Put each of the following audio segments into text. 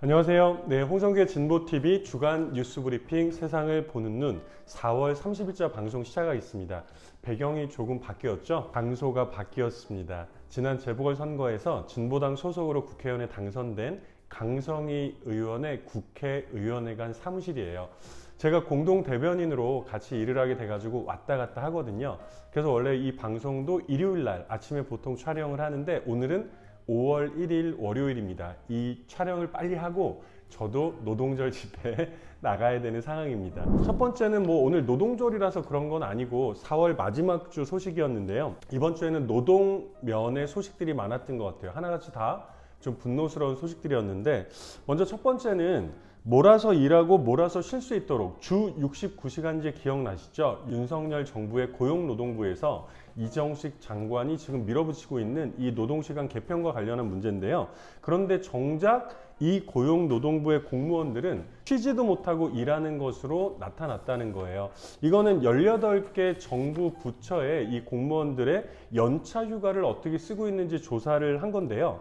안녕하세요. 네, 홍성규의 진보TV 주간 뉴스 브리핑 세상을 보는 눈 4월 30일자 방송 시작하겠습니다. 배경이 조금 바뀌었죠? 장소가 바뀌었습니다. 지난 재보궐선거에서 진보당 소속으로 국회의원에 당선된 강성희 의원의 국회의원회관 사무실이에요. 제가 공동 대변인으로 같이 일을 하게 돼가지고 왔다 갔다 하거든요. 그래서 원래 이 방송도 일요일 날 아침에 보통 촬영을 하는데 오늘은 5월 1일 월요일입니다. 이 촬영을 빨리 하고 저도 노동절 집회에 나가야 되는 상황입니다. 첫 번째는 오늘 노동절이라서 그런 건 아니고 4월 마지막 주 소식이었는데요. 이번 주에는 노동면의 소식들이 많았던 것 같아요. 하나같이 다 좀 분노스러운 소식들이었는데 먼저 첫 번째는 몰아서 일하고 몰아서 쉴 수 있도록 주 69시간제 기억나시죠? 윤석열 정부의 고용노동부에서 이정식 장관이 지금 밀어붙이고 있는 이 노동시간 개편과 관련한 문제인데요. 그런데 정작 이 고용노동부의 공무원들은 쉬지도 못하고 일하는 것으로 나타났다는 거예요. 이거는 18개 정부 부처의 이 공무원들의 연차 휴가를 어떻게 쓰고 있는지 조사를 한 건데요.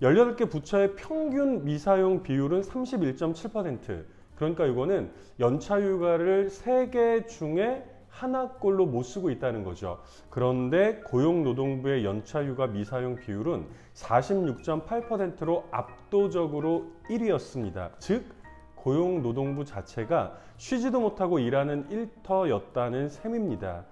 18개 부처의 평균 미사용 비율은 31.7%. 그러니까 이거는 연차 휴가를 3개 중에 하나꼴로 못 쓰고 있다는 거죠. 그런데 고용노동부의 연차 휴가 미사용 비율은 46.8%로 압도적으로 1위였습니다. 즉 고용노동부 자체가 쉬지도 못하고 일하는 일터였다는 셈입니다.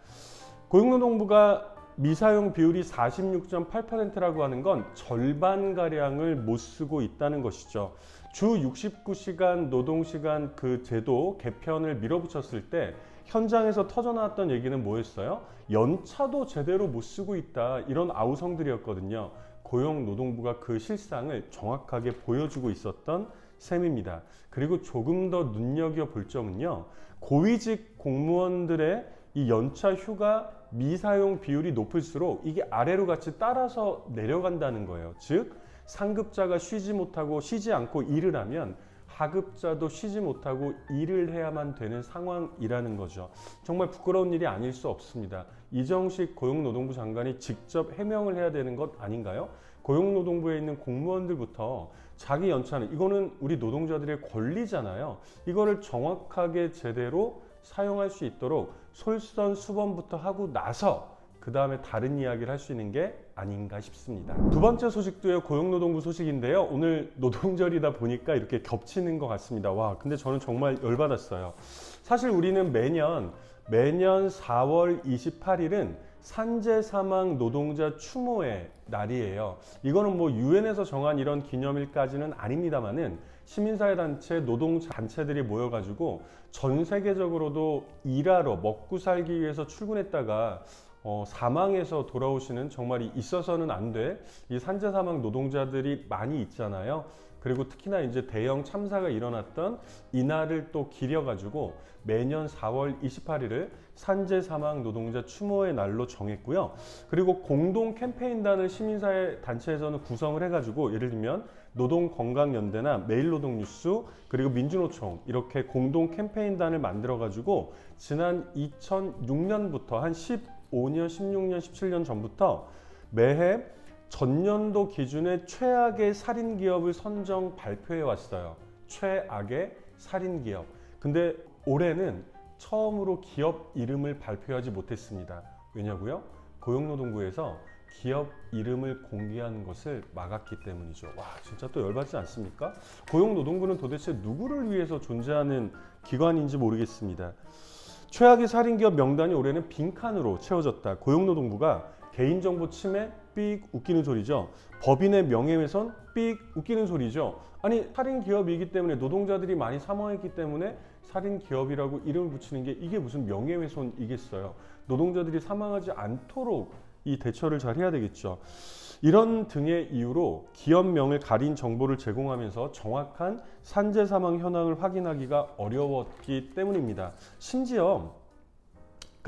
고용노동부가 미사용 비율이 46.8%라고 하는 건 절반가량을 못 쓰고 있다는 것이죠. 주 69시간 노동시간 그 제도 개편을 밀어붙였을 때 현장에서 터져나왔던 얘기는 뭐였어요? 연차도 제대로 못 쓰고 있다, 이런 아우성들이었거든요. 고용노동부가 그 실상을 정확하게 보여주고 있었던 셈입니다. 그리고 조금 더 눈여겨볼 점은요, 고위직 공무원들의 이 연차 휴가 미사용 비율이 높을수록 이게 아래로 같이 따라서 내려간다는 거예요. 즉 상급자가 쉬지 않고 일을 하면 하급자도 쉬지 못하고 일을 해야만 되는 상황이라는 거죠. 정말 부끄러운 일이 아닐 수 없습니다. 이정식 고용노동부 장관이 직접 해명을 해야 되는 것 아닌가요? 고용노동부에 있는 공무원들부터 자기 연차는, 이거는 우리 노동자들의 권리잖아요. 이거를 정확하게 제대로 사용할 수 있도록 솔선수범부터 하고 나서 그 다음에 다른 이야기를 할 수 있는 게 아닌가 싶습니다. 두 번째 소식도요, 고용노동부 소식인데요. 오늘 노동절이다 보니까 이렇게 겹치는 것 같습니다. 와, 근데 저는 정말 열받았어요. 사실 우리는 매년 4월 28일은 산재사망 노동자 추모의 날이에요. 이거는 유엔에서 정한 이런 기념일까지는 아닙니다만은 시민사회 단체, 노동단체들이 모여가지고 전 세계적으로도 일하러 먹고 살기 위해서 출근했다가 사망해서 돌아오시는, 정말 있어서는 안 될 이 산재사망 노동자들이 많이 있잖아요. 그리고 특히나 이제 대형 참사가 일어났던 이날을 또 기려가지고 매년 4월 28일을 산재사망 노동자 추모의 날로 정했고요. 그리고 공동 캠페인단을 시민사회 단체에서는 구성을 해가지고, 예를 들면 노동건강연대나 매일노동뉴스 그리고 민주노총, 이렇게 공동 캠페인단을 만들어가지고 지난 2006년부터 한 15년, 16년, 17년 전부터 매해 전년도 기준의 최악의 살인기업을 선정 발표해 왔어요. 최악의 살인기업. 근데 올해는 처음으로 기업 이름을 발표하지 못했습니다. 왜냐고요? 고용노동부에서 기업 이름을 공개하는 것을 막았기 때문이죠. 와, 진짜 또 열받지 않습니까? 고용노동부는 도대체 누구를 위해서 존재하는 기관인지 모르겠습니다. 최악의 살인기업 명단이 올해는 빈칸으로 채워졌다. 고용노동부가 개인정보 침해, 삑, 웃기는 소리죠. 법인의 명예훼손, 삑, 웃기는 소리죠. 아니, 살인기업이기 때문에, 노동자들이 많이 사망했기 때문에 살인기업이라고 이름을 붙이는 게 이게 무슨 명예훼손이겠어요. 노동자들이 사망하지 않도록 이 대처를 잘 해야 되겠죠. 이런 등의 이유로 기업명을 가린 정보를 제공하면서 정확한 산재 사망 현황을 확인하기가 어려웠기 때문입니다. 심지어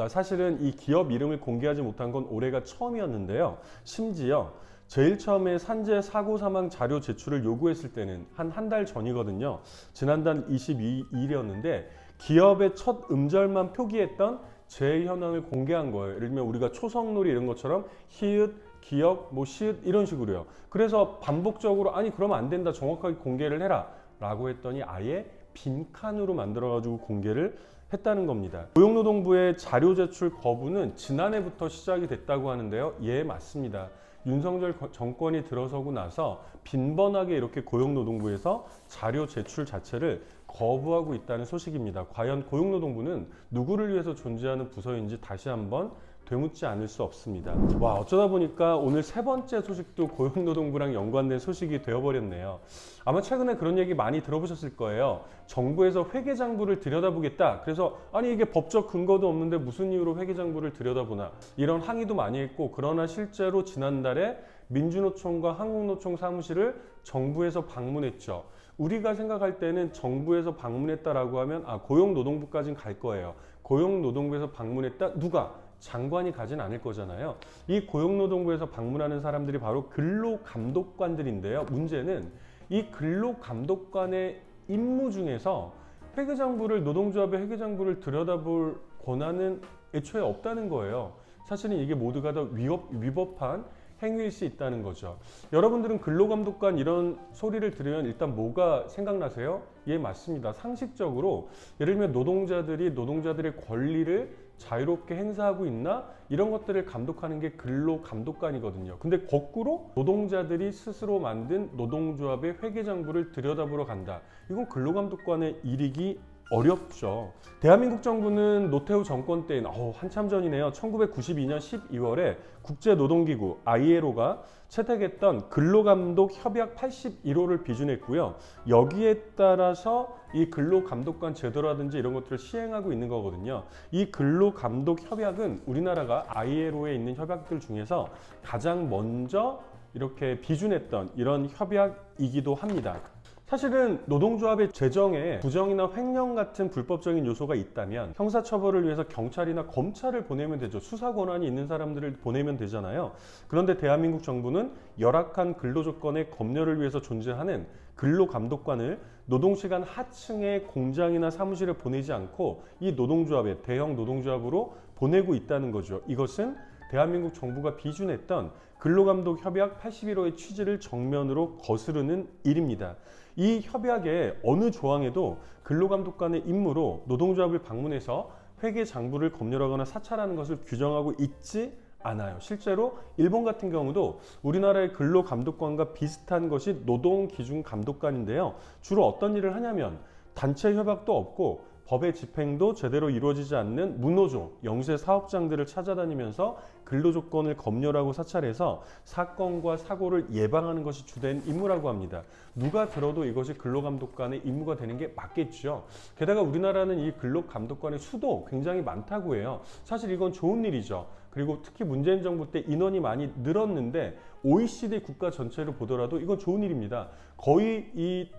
사실은 이 기업 이름을 공개하지 못한 건 올해가 처음이었는데요. 심지어 제일 처음에 산재 사고 사망 자료 제출을 요구했을 때는 한 달 전이거든요. 지난달 22일이었는데 기업의 첫 음절만 표기했던 재해 현황을 공개한 거예요. 예를 들면 우리가 초성놀이 이런 것처럼 히읗, 기억, 시읒 이런 식으로요. 그래서 반복적으로 아니 그러면 안 된다, 정확하게 공개를 해라. 라고 했더니 아예 빈칸으로 만들어가지고 공개를 했다는 겁니다. 고용노동부의 자료 제출 거부는 지난해부터 시작이 됐다고 하는데요. 예, 맞습니다. 윤석열 정권이 들어서고 나서 빈번하게 이렇게 고용노동부에서 자료 제출 자체를 거부하고 있다는 소식입니다. 과연 고용노동부는 누구를 위해서 존재하는 부서인지 다시 한번 되묻지 않을 수 없습니다. 와, 어쩌다 보니까 오늘 세 번째 소식도 고용노동부랑 연관된 소식이 되어버렸네요. 아마 최근에 그런 얘기 많이 들어보셨을 거예요. 정부에서 회계장부를 들여다보겠다. 그래서 아니 이게 법적 근거도 없는데 무슨 이유로 회계장부를 들여다보나, 이런 항의도 많이 했고, 그러나 실제로 지난달에 민주노총과 한국노총 사무실을 정부에서 방문했죠. 우리가 생각할 때는 정부에서 방문했다라고 하면 고용노동부까지는 갈 거예요. 고용노동부에서 방문했다? 누가? 장관이 가진 않을 거잖아요. 이 고용노동부에서 방문하는 사람들이 바로 근로감독관들인데요. 문제는 이 근로감독관의 임무 중에서 회계장부를, 노동조합의 회계장부를 들여다볼 권한은 애초에 없다는 거예요. 사실은 이게 모두가 다 위법한 행위일 수 있다는 거죠. 여러분들은 근로감독관 이런 소리를 들으면 일단 뭐가 생각나세요? 예, 맞습니다. 상식적으로 예를 들면 노동자들의 권리를 자유롭게 행사하고 있나? 이런 것들을 감독하는 게 근로감독관이거든요. 근데 거꾸로 노동자들이 스스로 만든 노동조합의 회계장부를 들여다보러 간다. 이건 근로감독관의 일이기 어렵죠. 대한민국 정부는 노태우 정권 때인 한참 전이네요. 1992년 12월에 국제노동기구 ILO가 채택했던 근로감독 협약 81호를 비준했고요. 여기에 따라서 이 근로감독관 제도라든지 이런 것들을 시행하고 있는 거거든요. 이 근로감독 협약은 우리나라가 ILO에 있는 협약들 중에서 가장 먼저 이렇게 비준했던 이런 협약이기도 합니다. 사실은 노동조합의 재정에 부정이나 횡령 같은 불법적인 요소가 있다면 형사처벌을 위해서 경찰이나 검찰을 보내면 되죠. 수사 권한이 있는 사람들을 보내면 되잖아요. 그런데 대한민국 정부는 열악한 근로조건의 검열을 위해서 존재하는 근로감독관을 노동시간 하층의 공장이나 사무실에 보내지 않고 이 노동조합에, 대형 노동조합으로 보내고 있다는 거죠. 이것은 대한민국 정부가 비준했던 근로감독 협약 81호의 취지를 정면으로 거스르는 일입니다. 이 협약의 어느 조항에도 근로감독관의 임무로 노동조합을 방문해서 회계장부를 검열하거나 사찰하는 것을 규정하고 있지 않아요. 실제로 일본 같은 경우도 우리나라의 근로감독관과 비슷한 것이 노동기준감독관인데요. 주로 어떤 일을 하냐면 단체 협약도 없고 법의 집행도 제대로 이루어지지 않는 무노조, 영세 사업장들을 찾아다니면서 근로조건을 검열하고 사찰해서 사건과 사고를 예방하는 것이 주된 임무라고 합니다. 누가 들어도 이것이 근로감독관의 임무가 되는 게 맞겠죠. 게다가 우리나라는 이 근로감독관의 수도 굉장히 많다고 해요. 사실 이건 좋은 일이죠. 그리고 특히 문재인 정부 때 인원이 많이 늘었는데 OECD 국가 전체를 보더라도 이건 좋은 일입니다. 거의 이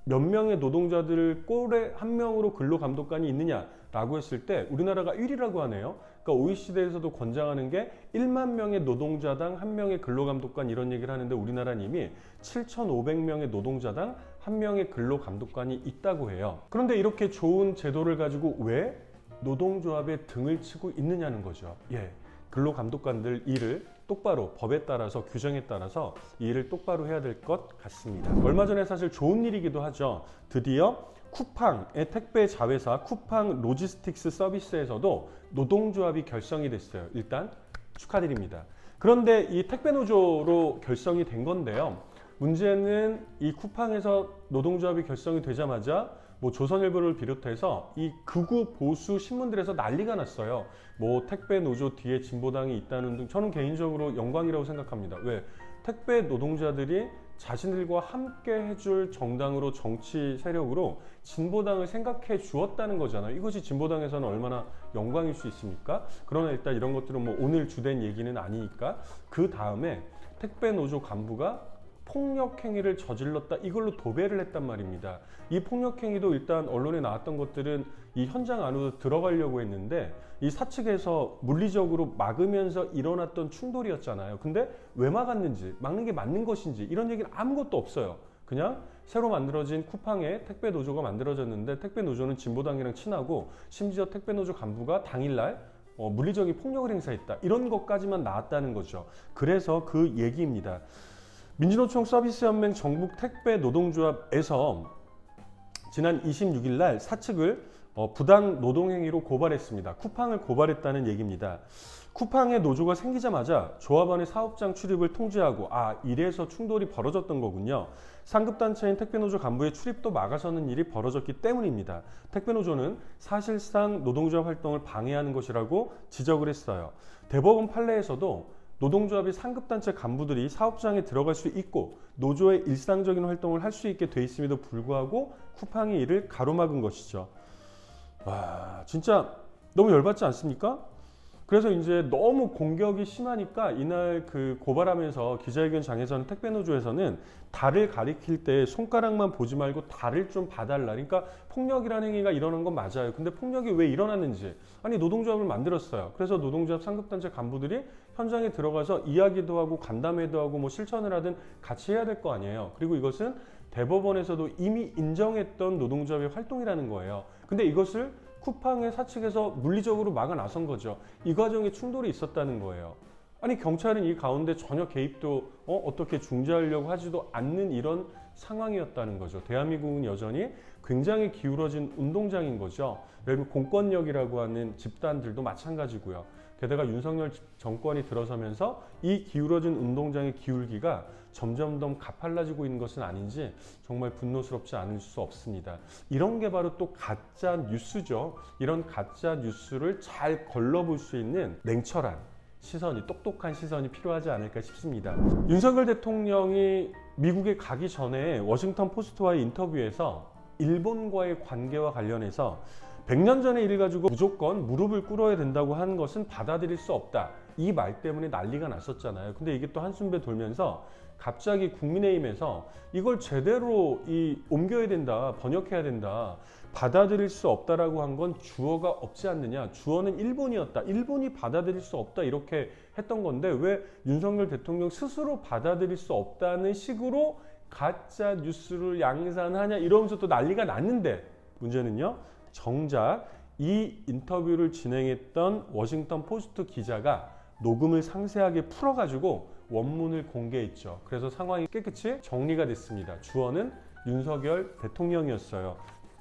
몇 명의 노동자들 꼴에 한 명으로 근로감독관이 있느냐라고 했을 때 우리나라가 1위라고 하네요. 그러니까 OECD에서도 권장하는 게 1만 명의 노동자당 1명의 근로감독관 이런 얘기를 하는데 우리나라는 이미 7,500명의 노동자당 1명의 근로감독관이 있다고 해요. 그런데 이렇게 좋은 제도를 가지고 왜 노동조합에 등을 치고 있느냐는 거죠. 예, 근로감독관들 일을 똑바로 법에 따라서 규정에 따라서 이 일을 똑바로 해야 될 것 같습니다. 얼마 전에 사실 좋은 일이기도 하죠. 드디어 쿠팡의 택배 자회사 쿠팡 로지스틱스 서비스에서도 노동조합이 결성이 됐어요. 일단 축하드립니다. 그런데 이 택배노조로 결성이 된 건데요. 문제는 이 쿠팡에서 노동조합이 결성이 되자마자 조선일보를 비롯해서 이 극우 보수 신문들에서 난리가 났어요. 택배 노조 뒤에 진보당이 있다는 등 저는 개인적으로 영광이라고 생각합니다. 왜? 택배 노동자들이 자신들과 함께 해줄 정당으로, 정치 세력으로 진보당을 생각해 주었다는 거잖아요. 이것이 진보당에서는 얼마나 영광일 수 있습니까? 그러나 일단 이런 것들은 오늘 주된 얘기는 아니니까 그 다음에 택배 노조 간부가 폭력행위를 저질렀다, 이걸로 도배를 했단 말입니다. 이 폭력행위도 일단 언론에 나왔던 것들은 이 현장 안으로 들어가려고 했는데 이 사측에서 물리적으로 막으면서 일어났던 충돌이었잖아요. 근데 왜 막았는지, 막는 게 맞는 것인지 이런 얘기는 아무것도 없어요. 그냥 새로 만들어진 쿠팡의 택배 노조가 만들어졌는데 택배 노조는 진보당이랑 친하고 심지어 택배 노조 간부가 당일날 물리적인 폭력을 행사했다, 이런 것까지만 나왔다는 거죠. 그래서 그 얘기입니다. 민주노총 서비스연맹 전국 택배 노동조합에서 지난 26일 날 사측을 부당 노동행위로 고발했습니다. 쿠팡을 고발했다는 얘기입니다. 쿠팡의 노조가 생기자마자 조합원의 사업장 출입을 통제하고 이래서 충돌이 벌어졌던 거군요. 상급단체인 택배노조 간부의 출입도 막아서는 일이 벌어졌기 때문입니다. 택배노조는 사실상 노동조합 활동을 방해하는 것이라고 지적을 했어요. 대법원 판례에서도 노동조합이 상급단체 간부들이 사업장에 들어갈 수 있고 노조의 일상적인 활동을 할 수 있게 돼 있음에도 불구하고 쿠팡이 이를 가로막은 것이죠. 와, 진짜 너무 열받지 않습니까? 그래서 이제 너무 공격이 심하니까 이날 그 고발하면서 기자회견장에서는 택배노조에서는 달을 가리킬 때 손가락만 보지 말고 달을 좀 봐달라. 그러니까 폭력이라는 행위가 일어난 건 맞아요. 근데 폭력이 왜 일어났는지. 아니 노동조합을 만들었어요. 그래서 노동조합 상급단체 간부들이 현장에 들어가서 이야기도 하고 간담회도 하고 뭐 실천을 하든 같이 해야 될 거 아니에요. 그리고 이것은 대법원에서도 이미 인정했던 노동조합의 활동이라는 거예요. 근데 이것을 쿠팡의 사측에서 물리적으로 막아 나선 거죠. 이 과정에 충돌이 있었다는 거예요. 아니 경찰은 이 가운데 전혀 개입도 어떻게 중재하려고 하지도 않는 이런 상황이었다는 거죠. 대한민국은 여전히 굉장히 기울어진 운동장인 거죠. 예를 들면 공권력이라고 하는 집단들도 마찬가지고요. 게다가 윤석열 정권이 들어서면서 이 기울어진 운동장의 기울기가 점점 더 가팔라지고 있는 것은 아닌지 정말 분노스럽지 않을 수 없습니다. 이런 게 바로 또 가짜 뉴스죠. 이런 가짜 뉴스를 잘 걸러볼 수 있는 냉철한 시선이, 똑똑한 시선이 필요하지 않을까 싶습니다. 윤석열 대통령이 미국에 가기 전에 워싱턴 포스트와의 인터뷰에서 일본과의 관계와 관련해서 100년 전의 일을 가지고 무조건 무릎을 꿇어야 된다고 하는 것은 받아들일 수 없다. 이 말 때문에 난리가 났었잖아요. 근데 이게 또 한숨배 돌면서 갑자기 국민의힘에서 이걸 제대로 옮겨야 된다, 번역해야 된다, 받아들일 수 없다라고 한 건 주어가 없지 않느냐, 주어는 일본이었다, 일본이 받아들일 수 없다 이렇게 했던 건데 왜 윤석열 대통령 스스로 받아들일 수 없다는 식으로 가짜 뉴스를 양산하냐 이러면서 또 난리가 났는데 문제는요, 정작 이 인터뷰를 진행했던 워싱턴 포스트 기자가 녹음을 상세하게 풀어가지고 원문을 공개했죠. 그래서 상황이 깨끗이 정리가 됐습니다. 주어는 윤석열 대통령이었어요.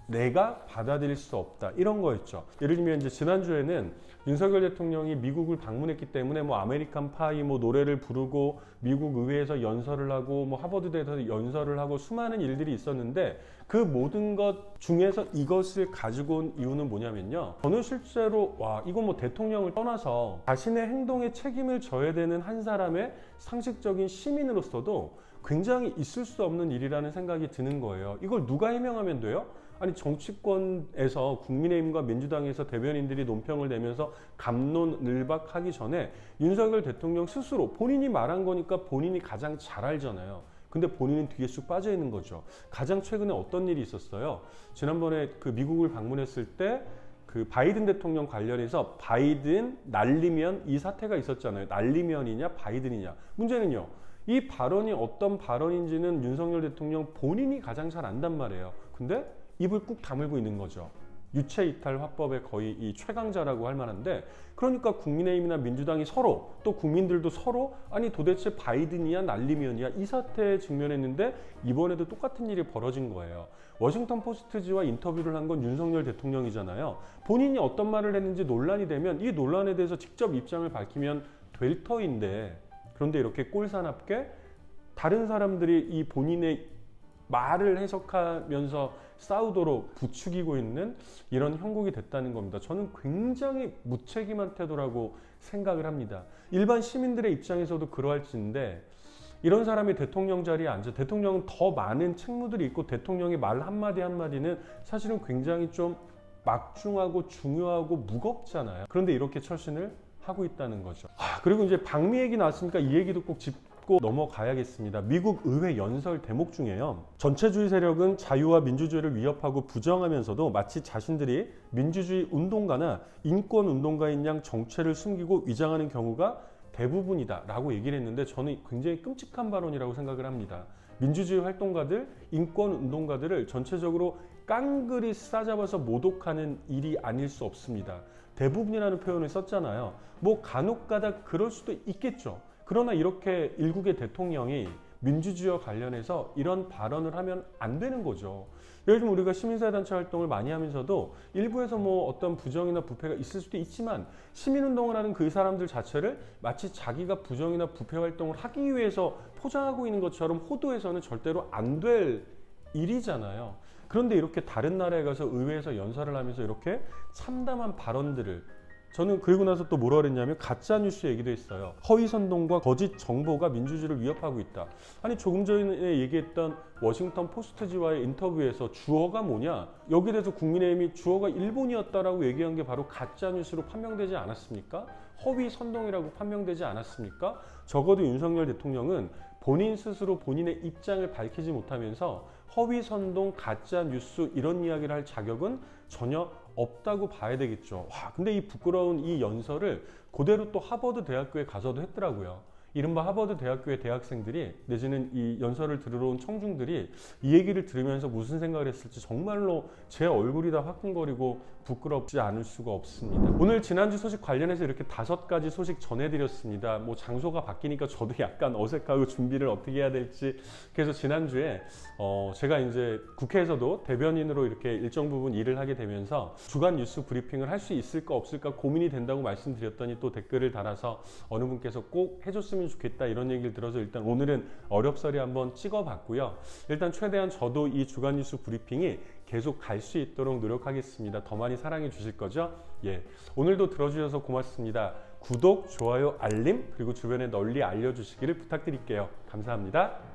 내가 받아들일 수 없다 이런 거였죠. 예를 들면 이제 지난주에는 윤석열 대통령이 미국을 방문했기 때문에 뭐 아메리칸 파이 뭐 노래를 부르고 미국 의회에서 연설을 하고 뭐 하버드대에서 연설을 하고 수많은 일들이 있었는데 그 모든 것 중에서 이것을 가지고 온 이유는 뭐냐면요, 저는 실제로 이건 뭐 대통령을 떠나서 자신의 행동에 책임을 져야 되는 한 사람의 상식적인 시민으로서도 굉장히 있을 수 없는 일이라는 생각이 드는 거예요. 이걸 누가 해명하면 돼요? 아니 정치권에서 국민의힘과 민주당에서 대변인들이 논평을 내면서 갑론을박하기 전에 윤석열 대통령 스스로 본인이 말한 거니까 본인이 가장 잘 알잖아요. 근데 본인은 뒤에 쑥 빠져 있는 거죠. 가장 최근에 어떤 일이 있었어요? 지난번에 그 미국을 방문했을 때 그 바이든 대통령 관련해서 바이든 날리면 이 사태가 있었잖아요. 날리면이냐 바이든이냐. 문제는요, 이 발언이 어떤 발언인지는 윤석열 대통령 본인이 가장 잘 안단 말이에요. 근데 입을 꾹 다물고 있는 거죠. 유체이탈 화법의 거의 이 최강자라고 할 만한데, 그러니까 국민의힘이나 민주당이 서로 또 국민들도 서로 아니 도대체 바이든이야 날리면이야 이 사태에 직면했는데 이번에도 똑같은 일이 벌어진 거예요. 워싱턴 포스트지와 인터뷰를 한 건 윤석열 대통령이잖아요. 본인이 어떤 말을 했는지 논란이 되면 이 논란에 대해서 직접 입장을 밝히면 될 터인데, 그런데 이렇게 꼴사납게 다른 사람들이 이 본인의 말을 해석하면서 싸우도록 부추기고 있는 이런 형국이 됐다는 겁니다. 저는 굉장히 무책임한 태도라고 생각을 합니다. 일반 시민들의 입장에서도 그러할지인데 이런 사람이 대통령 자리에 앉아, 대통령은 더 많은 책무들이 있고 대통령의 말 한마디 한마디는 사실은 굉장히 좀 막중하고 중요하고 무겁잖아요. 그런데 이렇게 처신을 하고 있다는 거죠. 그리고 이제 방미 얘기 나왔으니까 이 얘기도 꼭 짚고 넘어가야겠습니다. 미국 의회 연설 대목 중에요, 전체주의 세력은 자유와 민주주의를 위협하고 부정하면서도 마치 자신들이 민주주의 운동가나 인권 운동가인 양 정체를 숨기고 위장하는 경우가 대부분이다 라고 얘기를 했는데 저는 굉장히 끔찍한 발언이라고 생각을 합니다. 민주주의 활동가들, 인권 운동가들을 전체적으로 깡그리 싸잡아서 모독하는 일이 아닐 수 없습니다. 대부분이라는 표현을 썼잖아요. 뭐 간혹가다 그럴 수도 있겠죠. 그러나 이렇게 일국의 대통령이 민주주의와 관련해서 이런 발언을 하면 안 되는 거죠. 예를 들면 우리가 시민사회단체 활동을 많이 하면서도 일부에서 뭐 어떤 부정이나 부패가 있을 수도 있지만 시민운동을 하는 그 사람들 자체를 마치 자기가 부정이나 부패 활동을 하기 위해서 포장하고 있는 것처럼 호도해서는 절대로 안 될 일이잖아요. 그런데 이렇게 다른 나라에 가서 의회에서 연설을 하면서 이렇게 참담한 발언들을, 저는 그리고 나서 또 뭐라 그랬냐면 가짜뉴스 얘기도 했어요. 허위선동과 거짓 정보가 민주주의를 위협하고 있다. 아니 조금 전에 얘기했던 워싱턴 포스트지와의 인터뷰에서 주어가 뭐냐? 여기에 대해서 국민의힘이 주어가 일본이었다라고 얘기한 게 바로 가짜뉴스로 판명되지 않았습니까? 허위선동이라고 판명되지 않았습니까? 적어도 윤석열 대통령은 본인 스스로 본인의 입장을 밝히지 못하면서 허위선동, 가짜뉴스 이런 이야기를 할 자격은 전혀 없다고 봐야 되겠죠. 와, 근데 이 부끄러운 이 연설을 그대로 또 하버드 대학교에 가서도 했더라고요. 이른바 하버드 대학교의 대학생들이 내지는 이 연설을 들으러 온 청중들이 이 얘기를 들으면서 무슨 생각을 했을지 정말로 제 얼굴이 다 화끈거리고 부끄럽지 않을 수가 없습니다. 오늘 지난주 소식 관련해서 이렇게 5가지 소식 전해드렸습니다. 뭐 장소가 바뀌니까 저도 약간 어색하고 준비를 어떻게 해야 될지. 그래서 지난주에 제가 이제 국회에서도 대변인으로 이렇게 일정 부분 일을 하게 되면서 주간 뉴스 브리핑을 할 수 있을까 없을까 고민이 된다고 말씀드렸더니 또 댓글을 달아서 어느 분께서 꼭 해줬으면 좋겠다 이런 얘기를 들어서 일단 오늘은 어렵사리 한번 찍어봤고요. 일단 최대한 저도 이 주간 뉴스 브리핑이 계속 갈 수 있도록 노력하겠습니다. 더 많이 사랑해 주실 거죠? 예, 오늘도 들어주셔서 고맙습니다. 구독, 좋아요, 알림 그리고 주변에 널리 알려주시기를 부탁드릴게요. 감사합니다.